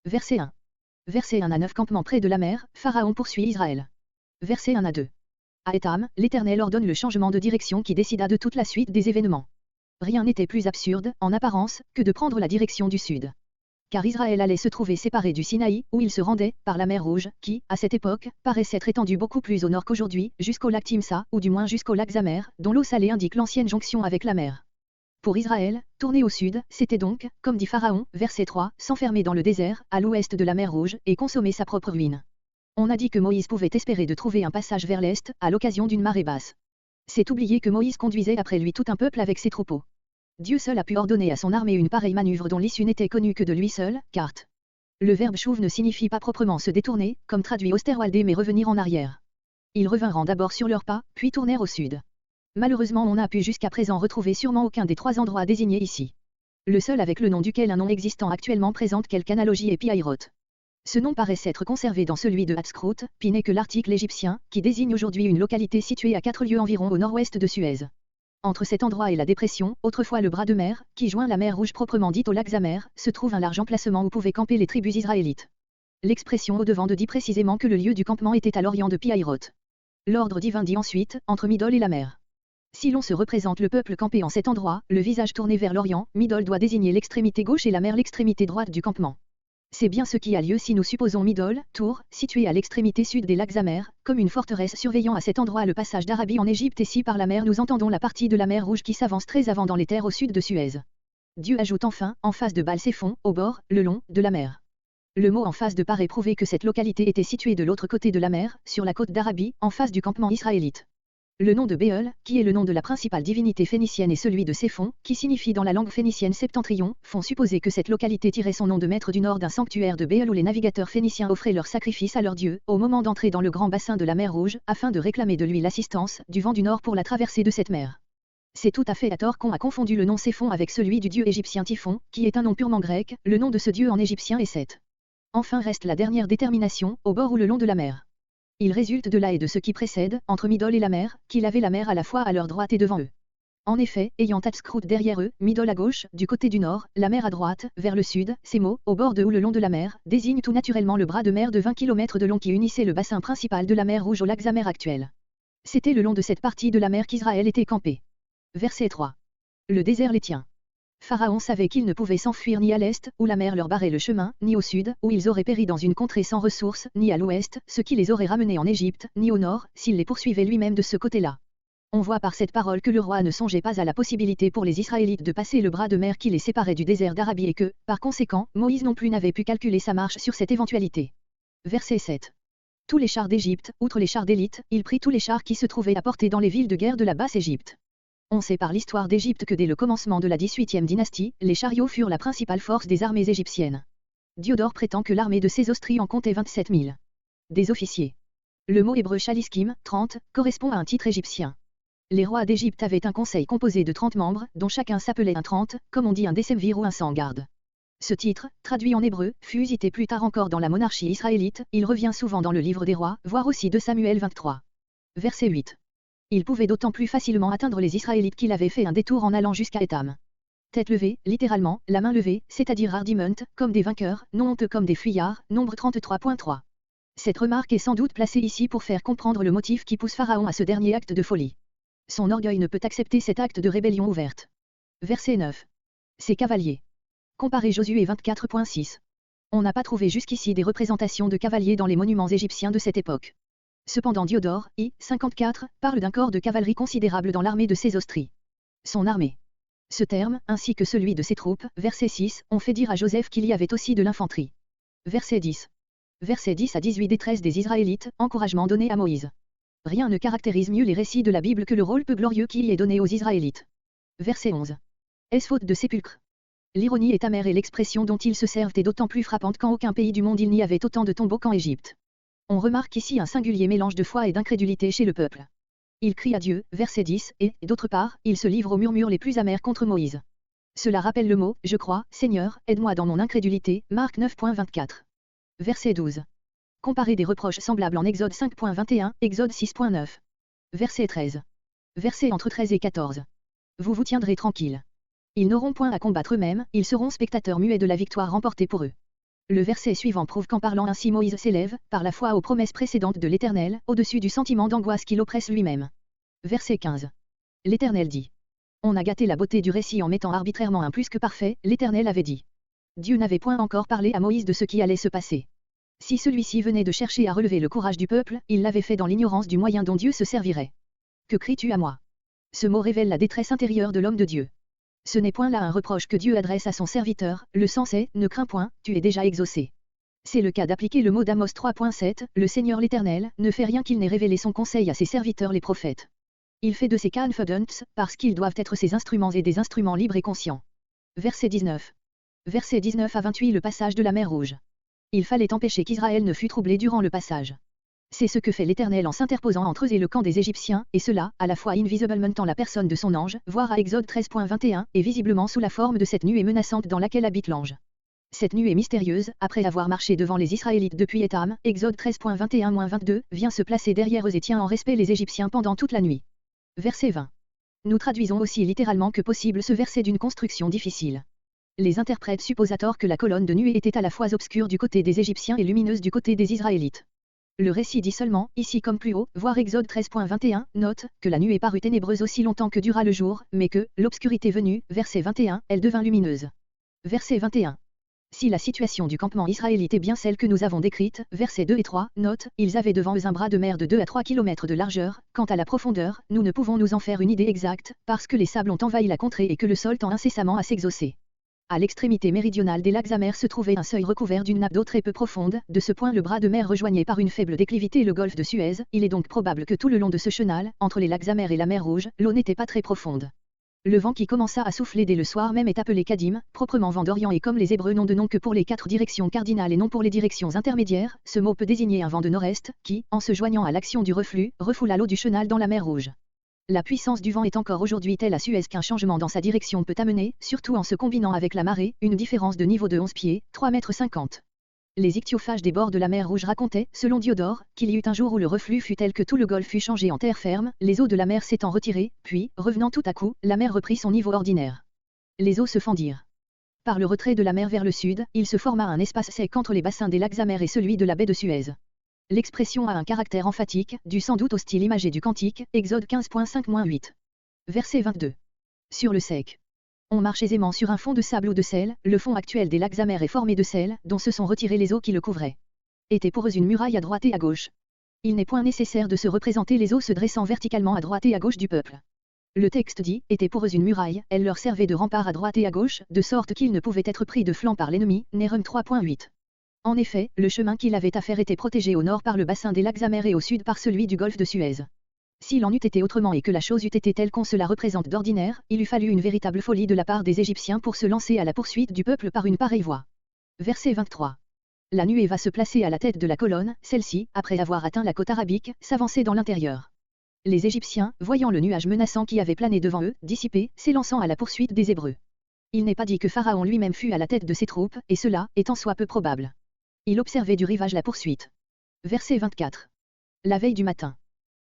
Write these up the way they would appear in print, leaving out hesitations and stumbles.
Verset 1. Verset 1 à 9 Campement près de la mer, Pharaon poursuit Israël. Verset 1 à 2. À Étam, l'Éternel ordonne le changement de direction qui décida de toute la suite des événements. Rien n'était plus absurde, en apparence, que de prendre la direction du sud. Car Israël allait se trouver séparé du Sinaï, où il se rendait, par la mer Rouge, qui, à cette époque, paraît s'être étendue beaucoup plus au nord qu'aujourd'hui, jusqu'au lac Timsa, ou du moins jusqu'au lac Zamer, dont l'eau salée indique l'ancienne jonction avec la mer. Pour Israël, tourner au sud, c'était donc, comme dit Pharaon, verset 3, s'enfermer dans le désert, à l'ouest de la mer Rouge, et consommer sa propre ruine. On a dit que Moïse pouvait espérer de trouver un passage vers l'est, à l'occasion d'une marée basse. C'est oublier que Moïse conduisait après lui tout un peuple avec ses troupeaux. Dieu seul a pu ordonner à son armée une pareille manœuvre dont l'issue n'était connue que de lui seul, carte. Le verbe chouv ne signifie pas proprement se détourner, comme traduit Osterwalde mais revenir en arrière. Ils revinrent d'abord sur leurs pas, puis tournèrent au sud. Malheureusement on n'a pu jusqu'à présent retrouver sûrement aucun des 3 endroits désignés ici. Le seul avec le nom duquel un nom existant actuellement présente quelque analogie est Pi-Hahiroth. Ce nom paraît s'être conservé dans celui de Hatshepsut, Pi n'est que l'article égyptien, qui désigne aujourd'hui une localité située à 4 lieues environ au nord-ouest de Suez. Entre cet endroit et la dépression, autrefois le bras de mer, qui joint la mer Rouge proprement dite au lac Zamer, se trouve un large emplacement où pouvaient camper les tribus israélites. L'expression au-devant de dit précisément que le lieu du campement était à l'orient de Pi-Hahiroth. L'ordre divin dit ensuite, entre Midol et la mer. Si l'on se représente le peuple campé en cet endroit, le visage tourné vers l'orient, Midol doit désigner l'extrémité gauche et la mer l'extrémité droite du campement. C'est bien ce qui a lieu si nous supposons Midol, Tour, situé à l'extrémité sud des lacs Zamer, comme une forteresse surveillant à cet endroit le passage d'Arabie en Égypte et si par la mer nous entendons la partie de la mer Rouge qui s'avance très avant dans les terres au sud de Suez. Dieu ajoute enfin, en face de Baal-Séphon, au bord, le long, de la mer. Le mot en face de paraît prouver que cette localité était située de l'autre côté de la mer, sur la côte d'Arabie, en face du campement israélite. Le nom de Béol, qui est le nom de la principale divinité phénicienne et celui de Séphon, qui signifie dans la langue phénicienne septentrion, font supposer que cette localité tirait son nom de maître du nord d'un sanctuaire de Béol où les navigateurs phéniciens offraient leurs sacrifices à leur dieu, au moment d'entrer dans le grand bassin de la mer Rouge, afin de réclamer de lui l'assistance, du vent du nord pour la traversée de cette mer. C'est tout à fait à tort qu'on a confondu le nom Séphon avec celui du dieu égyptien Typhon, qui est un nom purement grec, le nom de ce dieu en égyptien est Seth. Enfin reste la dernière détermination, au bord ou le long de la mer. Il résulte de là et de ce qui précède, entre Midol et la mer, qu'ils avaient la mer à la fois à leur droite et devant eux. En effet, ayant Hatshepsut derrière eux, Midol à gauche, du côté du nord, la mer à droite, vers le sud, ces mots, au bord de ou le long de la mer, désignent tout naturellement le bras de mer de 20 km de long qui unissait le bassin principal de la mer Rouge au lac Zamer actuel. C'était le long de cette partie de la mer qu'Israël était campé. Verset 3. Le désert les tient. Pharaon savait qu'ils ne pouvaient s'enfuir ni à l'est, où la mer leur barrait le chemin, ni au sud, où ils auraient péri dans une contrée sans ressources, ni à l'ouest, ce qui les aurait ramenés en Égypte, ni au nord, s'il les poursuivait lui-même de ce côté-là. On voit par cette parole que le roi ne songeait pas à la possibilité pour les Israélites de passer le bras de mer qui les séparait du désert d'Arabie et que, par conséquent, Moïse non plus n'avait pu calculer sa marche sur cette éventualité. Verset 7. Tous les chars d'Égypte, outre les chars d'élite, il prit tous les chars qui se trouvaient à portée dans les villes de guerre de la Basse-Égypte. On sait par l'histoire d'Égypte que dès le commencement de la 18e dynastie, les chariots furent la principale force des armées égyptiennes. Diodore prétend que l'armée de Sésostri en comptait 27 000. Des officiers. Le mot hébreu chaliskim, 30, correspond à un titre égyptien. Les rois d'Égypte avaient un conseil composé de 30 membres, dont chacun s'appelait un 30, comme on dit un décemvir ou un sans-garde. Ce titre, traduit en hébreu, fut usité plus tard encore dans la monarchie israélite, il revient souvent dans le livre des rois, voire aussi de Samuel 23. Verset 8. Il pouvait d'autant plus facilement atteindre les Israélites qu'il avait fait un détour en allant jusqu'à Étam. Tête levée, littéralement, la main levée, c'est-à-dire hardiment, comme des vainqueurs, non honteux comme des fuyards, nombre 33.3. Cette remarque est sans doute placée ici pour faire comprendre le motif qui pousse Pharaon à ce dernier acte de folie. Son orgueil ne peut accepter cet acte de rébellion ouverte. Verset 9. Ses cavaliers. Comparez Josué 24.6. On n'a pas trouvé jusqu'ici des représentations de cavaliers dans les monuments égyptiens de cette époque. Cependant Diodore, I. 54, parle d'un corps de cavalerie considérable dans l'armée de Sésostri. Son armée. Ce terme, ainsi que celui de ses troupes, verset 6, ont fait dire à Joseph qu'il y avait aussi de l'infanterie. Verset 10. Versets 10 à 18 des 13 des Israélites, encouragement donné à Moïse. Rien ne caractérise mieux les récits de la Bible que le rôle peu glorieux qui y est donné aux Israélites. Verset 11. Est-ce faute de sépulcre? L'ironie est amère et l'expression dont ils se servent est d'autant plus frappante qu'en aucun pays du monde il n'y avait autant de tombeaux qu'en Égypte. On remarque ici un singulier mélange de foi et d'incrédulité chez le peuple. Il crie à Dieu, verset 10, et, d'autre part, il se livre aux murmures les plus amers contre Moïse. Cela rappelle le mot, je crois, Seigneur, aide-moi dans mon incrédulité, Marc 9.24. Verset 12. Comparez des reproches semblables en Exode 5.21, Exode 6.9. Verset 13. Verset entre 13 et 14. Vous vous tiendrez tranquille. Ils n'auront point à combattre eux-mêmes, ils seront spectateurs muets de la victoire remportée pour eux. Le verset suivant prouve qu'en parlant ainsi Moïse s'élève, par la foi aux promesses précédentes de l'Éternel, au-dessus du sentiment d'angoisse qui l'oppresse lui-même. Verset 15. L'Éternel dit. On a gâté la beauté du récit en mettant arbitrairement un plus que parfait, l'Éternel avait dit. Dieu n'avait point encore parlé à Moïse de ce qui allait se passer. Si celui-ci venait de chercher à relever le courage du peuple, il l'avait fait dans l'ignorance du moyen dont Dieu se servirait. Que cries-tu à moi? Ce mot révèle la détresse intérieure de l'homme de Dieu. Ce n'est point là un reproche que Dieu adresse à son serviteur, le sens est, ne crains point, tu es déjà exaucé. C'est le cas d'appliquer le mot d'Amos 3.7, le Seigneur l'Éternel, ne fait rien qu'il n'ait révélé son conseil à ses serviteurs les prophètes. Il fait de ces confidants, parce qu'ils doivent être ses instruments et des instruments libres et conscients. Verset 19. Verset 19 à 28 le passage de la mer Rouge. Il fallait empêcher qu'Israël ne fût troublé durant le passage. C'est ce que fait l'Éternel en s'interposant entre eux et le camp des Égyptiens, et cela, à la fois invisiblement en la personne de son ange, voire à Exode 13.21, et visiblement sous la forme de cette nuée menaçante dans laquelle habite l'ange. Cette nuée mystérieuse, après avoir marché devant les Israélites depuis Étam, Exode 13.21-22, vient se placer derrière eux et tient en respect les Égyptiens pendant toute la nuit. Verset 20. Nous traduisons aussi littéralement que possible ce verset d'une construction difficile. Les interprètes supposent à tort que la colonne de nuée était à la fois obscure du côté des Égyptiens et lumineuse du côté des Israélites. Le récit dit seulement, ici comme plus haut, voir Exode 13.21, note, que la nuée parut ténébreuse aussi longtemps que dura le jour, mais que, l'obscurité venue, verset 21, elle devint lumineuse. Verset 21. Si la situation du campement israélite est bien celle que nous avons décrite, versets 2 et 3, note, ils avaient devant eux un bras de mer de 2 à 3 km de largeur, quant à la profondeur, nous ne pouvons nous en faire une idée exacte, parce que les sables ont envahi la contrée et que le sol tend incessamment à s'exhausser. À l'extrémité méridionale des lacs amers se trouvait un seuil recouvert d'une nappe d'eau très peu profonde, de ce point le bras de mer rejoignait par une faible déclivité le golfe de Suez, il est donc probable que tout le long de ce chenal, entre les lacs amers et la mer Rouge, l'eau n'était pas très profonde. Le vent qui commença à souffler dès le soir même est appelé Kadim, proprement vent d'Orient et comme les Hébreux n'ont de nom que pour les 4 directions cardinales et non pour les directions intermédiaires, ce mot peut désigner un vent de nord-est, qui, en se joignant à l'action du reflux, refoula l'eau du chenal dans la mer Rouge. La puissance du vent est encore aujourd'hui telle à Suez qu'un changement dans sa direction peut amener, surtout en se combinant avec la marée, une différence de niveau de 11 pieds, 3,50 m. Les ichthyophages des bords de la mer Rouge racontaient, selon Diodore, qu'il y eut un jour où le reflux fut tel que tout le golfe fut changé en terre ferme, les eaux de la mer s'étant retirées, puis, revenant tout à coup, la mer reprit son niveau ordinaire. Les eaux se fendirent. Par le retrait de la mer vers le sud, il se forma un espace sec entre les bassins des lacs amers et celui de la baie de Suez. L'expression a un caractère emphatique, dû sans doute au style imagé du cantique, Exode 15.5-8. Verset 22. Sur le sec. On marche aisément sur un fond de sable ou de sel, le fond actuel des lacs amers est formé de sel, dont se sont retirées les eaux qui le couvraient. Était pour eux une muraille à droite et à gauche. Il n'est point nécessaire de se représenter les eaux se dressant verticalement à droite et à gauche du peuple. Le texte dit, était pour eux une muraille, elle leur servait de rempart à droite et à gauche, de sorte qu'ils ne pouvaient être pris de flanc par l'ennemi, Nehum 3.8. En effet, le chemin qu'il avait à faire était protégé au nord par le bassin des lacs amers et au sud par celui du golfe de Suez. S'il en eût été autrement et que la chose eût été telle qu'on se la représente d'ordinaire, il eût fallu une véritable folie de la part des Égyptiens pour se lancer à la poursuite du peuple par une pareille voie. Verset 23. La nuée va se placer à la tête de la colonne, celle-ci, après avoir atteint la côte arabique, s'avançait dans l'intérieur. Les Égyptiens, voyant le nuage menaçant qui avait plané devant eux, dissipé, s'élançant à la poursuite des Hébreux. Il n'est pas dit que Pharaon lui-même fût à la tête de ses troupes, et cela, étant soit peu probable. Il observait du rivage la poursuite. Verset 24. La veille du matin.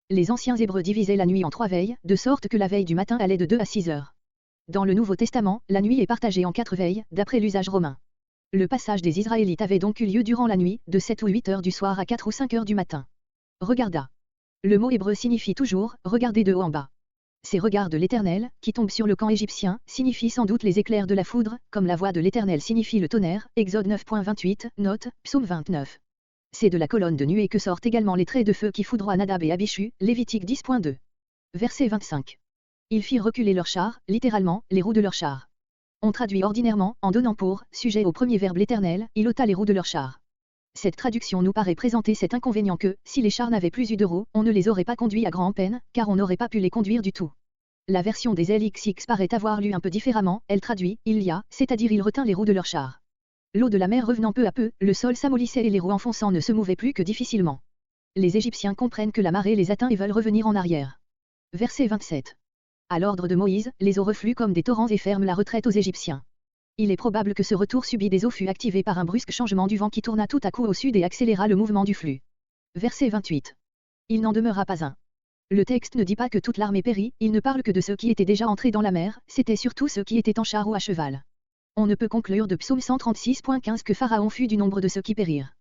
Les anciens Hébreux divisaient la nuit en 3 veilles, de sorte que la veille du matin allait de 2 à 6 heures. Dans le Nouveau Testament, la nuit est partagée en 4 veilles, d'après l'usage romain. Le passage des Israélites avait donc eu lieu durant la nuit, de 7 ou 8 heures du soir à 4 ou 5 heures du matin. Regarda. Le mot hébreu signifie toujours, regarder de haut en bas. Ces regards de l'Éternel, qui tombent sur le camp égyptien, signifient sans doute les éclairs de la foudre, comme la voix de l'Éternel signifie le tonnerre, Exode 9.28, note, Psaume 29. C'est de la colonne de nuée que sortent également les traits de feu qui foudroient Nadab et Abichu, Lévitique 10.2. Verset 25. Ils firent reculer leurs chars, littéralement, les roues de leurs chars. On traduit ordinairement, en donnant pour, sujet au premier verbe l'Éternel, il ôta les roues de leurs chars. Cette traduction nous paraît présenter cet inconvénient que, si les chars n'avaient plus eu de roues, on ne les aurait pas conduits à grand-peine, car on n'aurait pas pu les conduire du tout. La version des LXX paraît avoir lu un peu différemment, elle traduit, il y a, c'est-à-dire il retint les roues de leurs chars. L'eau de la mer revenant peu à peu, le sol s'amollissait et les roues enfonçant ne se mouvaient plus que difficilement. Les Égyptiens comprennent que la marée les atteint et veulent revenir en arrière. Verset 27. À l'ordre de Moïse, les eaux refluent comme des torrents et ferment la retraite aux Égyptiens. Il est probable que ce retour subit des eaux fut activé par un brusque changement du vent qui tourna tout à coup au sud et accéléra le mouvement du flux. Verset 28. Il n'en demeura pas un. Le texte ne dit pas que toute l'armée périt, il ne parle que de ceux qui étaient déjà entrés dans la mer, c'était surtout ceux qui étaient en char ou à cheval. On ne peut conclure de Psaume 136.15 que Pharaon fut du nombre de ceux qui périrent.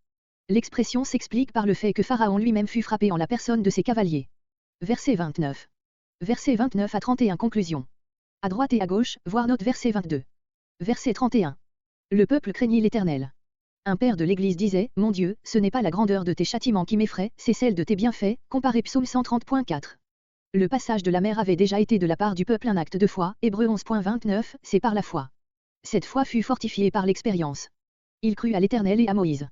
L'expression s'explique par le fait que Pharaon lui-même fut frappé en la personne de ses cavaliers. Verset 29. Verset 29 à 31 conclusion. À droite et à gauche, voir note verset 22. Verset 31. Le peuple craignit l'Éternel. Un père de l'Église disait, mon Dieu, ce n'est pas la grandeur de tes châtiments qui m'effraie, c'est celle de tes bienfaits, comparé Psaume 130.4. Le passage de la mer avait déjà été de la part du peuple un acte de foi, Hébreux 11.29, c'est par la foi. Cette foi fut fortifiée par l'expérience. Il crut à l'Éternel et à Moïse.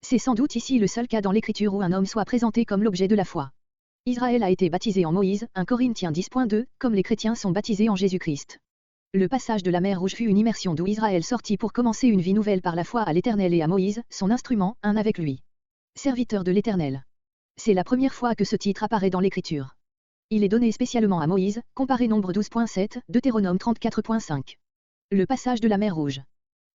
C'est sans doute ici le seul cas dans l'Écriture où un homme soit présenté comme l'objet de la foi. Israël a été baptisé en Moïse, 1 Corinthiens 10.2, comme les chrétiens sont baptisés en Jésus-Christ. Le passage de la mer Rouge fut une immersion d'où Israël sortit pour commencer une vie nouvelle par la foi à l'Éternel et à Moïse, son instrument, un avec lui. Serviteur de l'Éternel. C'est la première fois que ce titre apparaît dans l'Écriture. Il est donné spécialement à Moïse, comparé Nombre 12.7, Deutéronome 34.5. Le passage de la mer Rouge.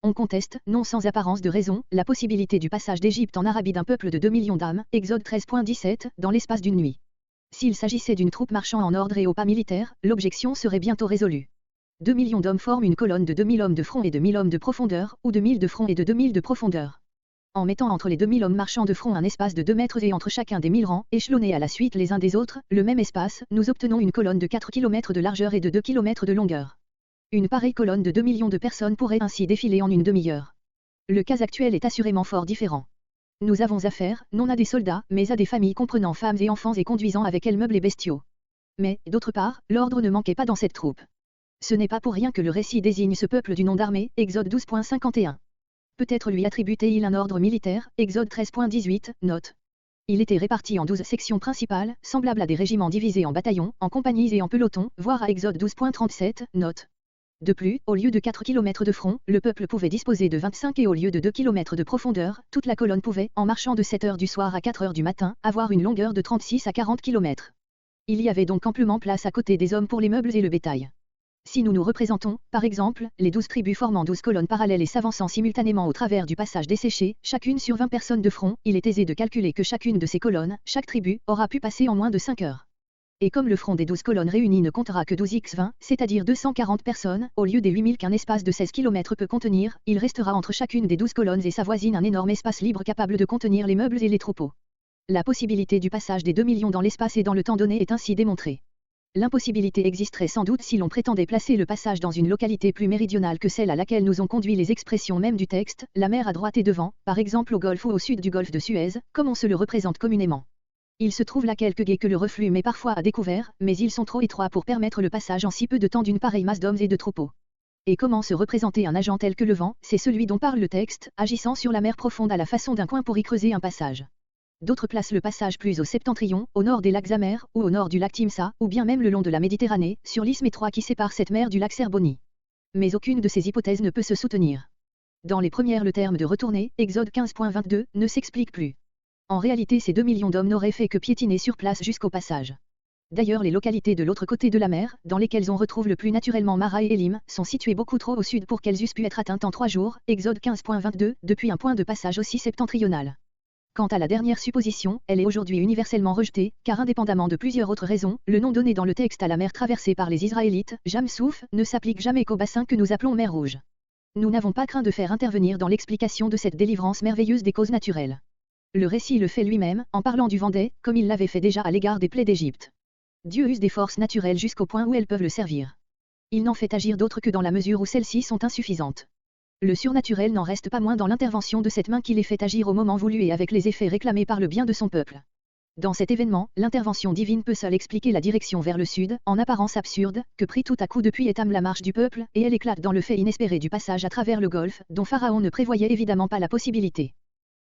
On conteste, non sans apparence de raison, la possibilité du passage d'Égypte en Arabie d'un peuple de 2 millions d'âmes, Exode 13.17, dans l'espace d'une nuit. S'il s'agissait d'une troupe marchant en ordre et au pas militaire, l'objection serait bientôt résolue. 2 millions d'hommes forment une colonne de 2000 hommes de front et de 1000 hommes de profondeur, ou 2000 de front et de 2000 de profondeur. En mettant entre les 2000 hommes marchant de front un espace de 2 mètres et entre chacun des 1000 rangs, échelonnés à la suite les uns des autres, le même espace, nous obtenons une colonne de 4 km de largeur et de 2 km de longueur. Une pareille colonne de 2 millions de personnes pourrait ainsi défiler en une demi-heure. Le cas actuel est assurément fort différent. Nous avons affaire, non à des soldats, mais à des familles comprenant femmes et enfants et conduisant avec elles meubles et bestiaux. Mais, d'autre part, l'ordre ne manquait pas dans cette troupe. Ce n'est pas pour rien que le récit désigne ce peuple du nom d'armée, Exode 12.51. Peut-être lui attribuait-il un ordre militaire, Exode 13.18, note. Il était réparti en 12 sections principales, semblables à des régiments divisés en bataillons, en compagnies et en pelotons, voire à Exode 12.37, note. De plus, au lieu de 4 km de front, le peuple pouvait disposer de 25 et au lieu de 2 km de profondeur, toute la colonne pouvait, en marchant de 7 heures du soir à 4 heures du matin, avoir une longueur de 36 à 40 km. Il y avait donc amplement place à côté des hommes pour les meubles et le bétail. Si nous nous représentons, par exemple, les 12 tribus formant 12 colonnes parallèles et s'avançant simultanément au travers du passage desséché, chacune sur 20 personnes de front, il est aisé de calculer que chacune de ces colonnes, chaque tribu, aura pu passer en moins de 5 heures. Et comme le front des 12 colonnes réunies ne comptera que 12x20, c'est-à-dire 240 personnes, au lieu des 8000 qu'un espace de 16 km peut contenir, il restera entre chacune des 12 colonnes et sa voisine un énorme espace libre capable de contenir les meubles et les troupeaux. La possibilité du passage des 2 millions dans l'espace et dans le temps donné est ainsi démontrée. L'impossibilité existerait sans doute si l'on prétendait placer le passage dans une localité plus méridionale que celle à laquelle nous ont conduit les expressions même du texte, la mer à droite et devant, par exemple au golfe ou au sud du golfe de Suez, comme on se le représente communément. Il se trouve là quelques gués que le reflux met parfois à découvert, mais ils sont trop étroits pour permettre le passage en si peu de temps d'une pareille masse d'hommes et de troupeaux. Et comment se représenter un agent tel que le vent, c'est celui dont parle le texte, agissant sur la mer profonde à la façon d'un coin pour y creuser un passage. D'autres placent le passage plus au septentrion, au nord des lacs amers, ou au nord du lac Timsa, ou bien même le long de la Méditerranée, sur l'isthme étroit qui sépare cette mer du lac Serboni. Mais aucune de ces hypothèses ne peut se soutenir. Dans les premières, le terme de retourner, Exode 15.22, ne s'explique plus. En réalité, ces 2 millions d'hommes n'auraient fait que piétiner sur place jusqu'au passage. D'ailleurs, les localités de l'autre côté de la mer, dans lesquelles on retrouve le plus naturellement Mara et Élim, sont situées beaucoup trop au sud pour qu'elles eussent pu être atteintes en 3 jours, Exode 15.22, depuis un point de passage aussi septentrional. Quant à la dernière supposition, elle est aujourd'hui universellement rejetée, car indépendamment de plusieurs autres raisons, le nom donné dans le texte à la mer traversée par les Israélites, Jam-Souf, ne s'applique jamais qu'au bassin que nous appelons mer Rouge. Nous n'avons pas craint de faire intervenir dans l'explication de cette délivrance merveilleuse des causes naturelles. Le récit le fait lui-même, en parlant du Vendée, comme il l'avait fait déjà à l'égard des plaies d'Égypte. Dieu use des forces naturelles jusqu'au point où elles peuvent le servir. Il n'en fait agir d'autres que dans la mesure où celles-ci sont insuffisantes. Le surnaturel n'en reste pas moins dans l'intervention de cette main qui les fait agir au moment voulu et avec les effets réclamés par le bien de son peuple. Dans cet événement, l'intervention divine peut seule expliquer la direction vers le sud, en apparence absurde, que prit tout à coup depuis Étam la marche du peuple, et elle éclate dans le fait inespéré du passage à travers le golfe, dont Pharaon ne prévoyait évidemment pas la possibilité.